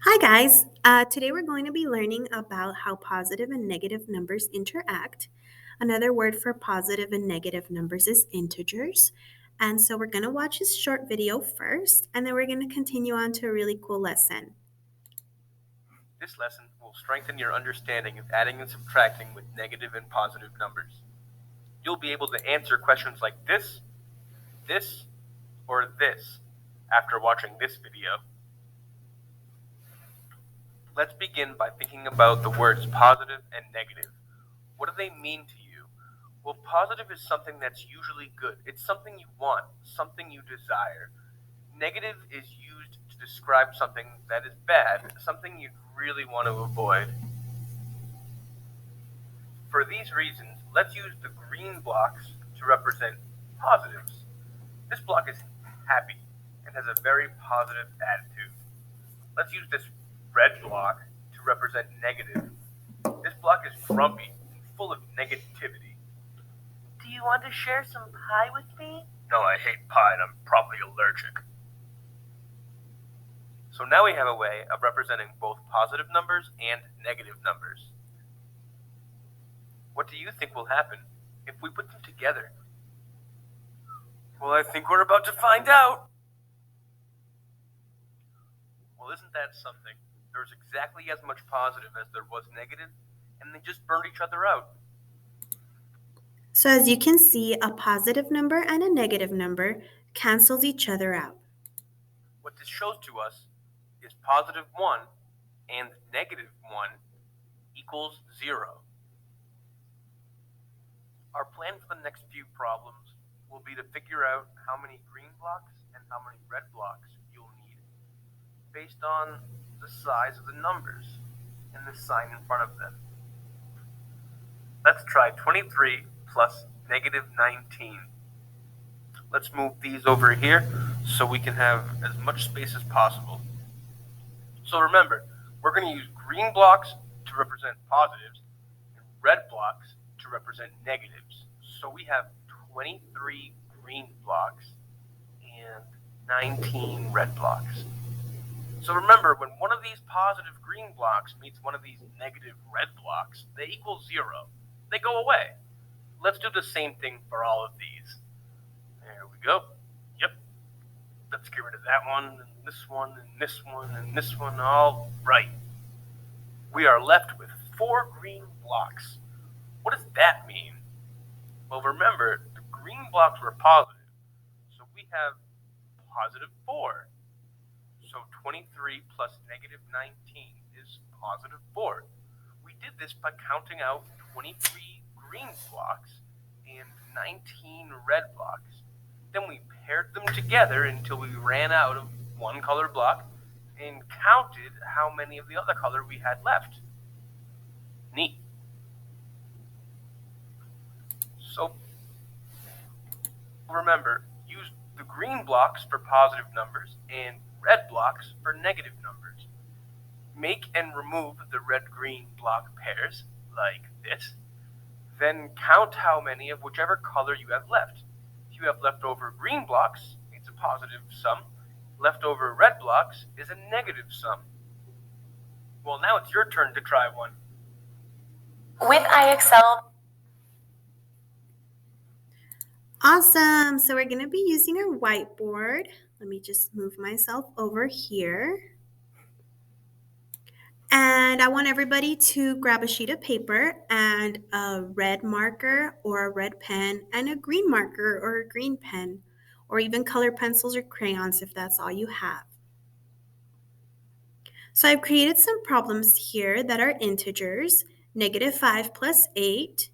Hi guys, today we're going to be learning about how positive and negative numbers interact. Another word for positive and negative numbers is integers. And so we're going to watch this short video first, and then we're going to continue on to a really cool lesson. This lesson will strengthen your understanding of adding and subtracting with negative and positive numbers. You'll be able to answer questions like this, or this after watching this video. Let's begin by thinking about the words positive and negative. What do they mean to you? Well, positive is something that's usually good. It's something you want, something you desire. Negative is used to describe something that is bad, something you'd really want to avoid. For these reasons, let's use the green blocks to represent positives. This block is happy and has a very positive attitude. Let's use this red block to represent negative. This block is grumpy and full of negativity. Do you want to share some pie with me? No, I hate pie and I'm probably allergic. So now we have a way of representing both positive numbers and negative numbers. What do you think will happen if we put them together? Well, I think we're about to find out. Well, isn't that something? There's exactly as much positive as there was negative, and they just burned each other out. So as you can see, a positive number and a negative number cancels each other out. What this shows to us is positive 1 and negative 1 equals 0. Our plan for the next few problems will be to figure out how many green blocks and how many red blocks you'll need based on the size of the numbers and the sign in front of them. Let's try 23 plus negative 19. Let's move these over here so we can have as much space as possible. So remember, we're going to use green blocks to represent positives and red blocks to represent negatives. So we have 23 green blocks and 19 red blocks. So remember, when one of these positive green blocks meets one of these negative red blocks, they equal 0. They go away. Let's do the same thing for all of these. There we go. Yep. Let's get rid of that one, and this one, and this one, and this one. All right. We are left with 4 green blocks. What does that mean? Well, remember, the green blocks were positive, so we have positive 4. So 23 plus negative 19 is positive 4. We did this by counting out 23 green blocks and 19 red blocks. Then we paired them together until we ran out of one color block and counted how many of the other color we had left. Neat. So remember, use the green blocks for positive numbers and red blocks for negative numbers. Make and remove the red-green block pairs, like this. Then count how many of whichever color you have left. If you have leftover green blocks, it's a positive sum. Leftover red blocks is a negative sum. Well, now it's your turn to try one. With IXL. Awesome. So we're going to be using our whiteboard. Let me just move myself over here. And I want everybody to grab a sheet of paper and a red marker or a red pen and a green marker or a green pen, or even color pencils or crayons if that's all you have. So I've created some problems here that are integers: -5 plus 8,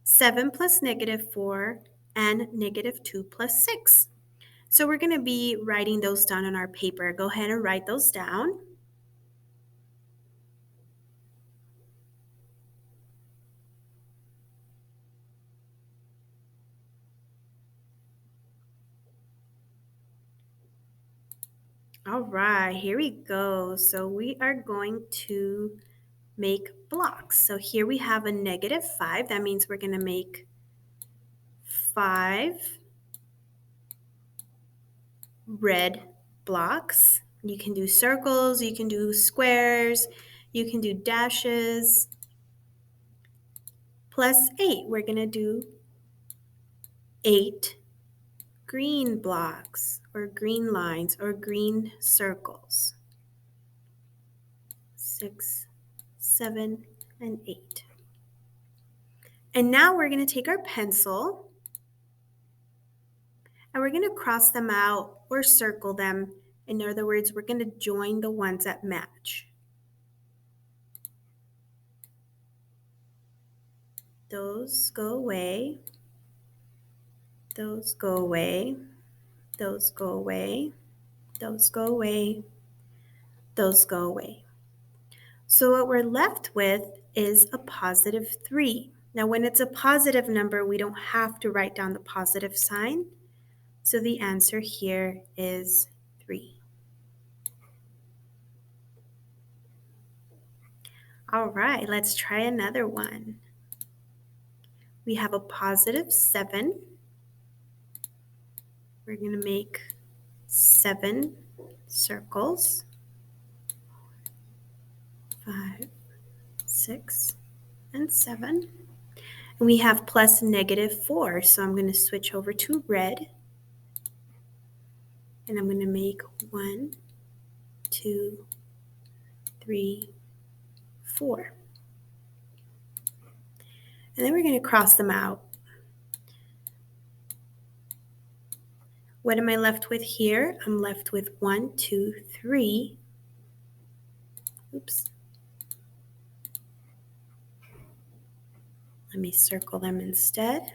7 plus -4, and -2 plus 6. So we're going to be writing those down on our paper. Go ahead and write those down. All right, here we go. So we are going to make blocks. So here we have a -5. That means we're going to make 5 red blocks. You can do circles, you can do squares, you can do dashes. Plus 8, we're going to do 8 green blocks or green lines or green circles. 6, 7, and 8. And now we're going to take our pencil and we're going to cross them out or circle them. In other words, we're going to join the ones that match. Those go away. Those go away. Those go away. Those go away. Those go away. So what we're left with is a positive 3. Now, when it's a positive number, we don't have to write down the positive sign. So the answer here is 3. All right, let's try another one. We have a positive 7. We're going to make 7 circles. 5, 6, and 7. And we have plus -4, so I'm going to switch over to red. And I'm going to make 1, 2, 3, 4. And then we're going to cross them out. What am I left with here? I'm left with 1, 2, 3. Oops. Let me circle them instead.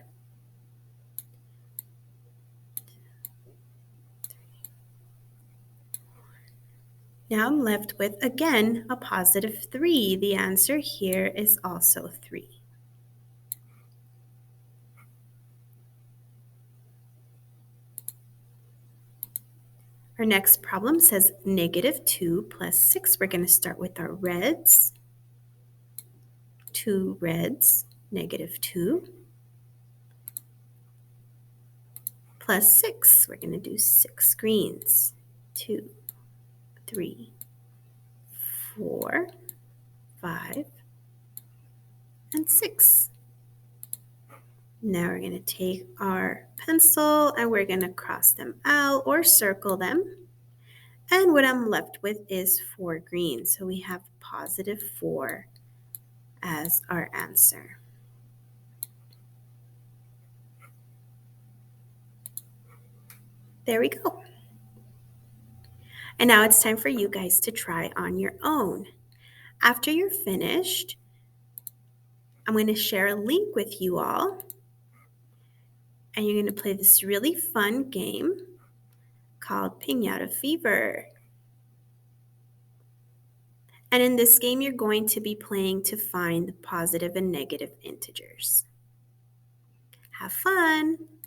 Now I'm left with, again, a positive 3. The answer here is also 3. Our next problem says -2 plus 6. We're going to start with our reds. 2 reds, -2. Plus 6. We're going to do 6 greens. 2, 3, 4, 5, and 6. Now we're going to take our pencil and we're going to cross them out or circle them. And what I'm left with is 4 greens. So we have positive 4 as our answer. There we go. And now it's time for you guys to try on your own. After you're finished, I'm going to share a link with you all. And you're going to play this really fun game called Piñata Fever. And in this game, you're going to be playing to find the positive and negative integers. Have fun!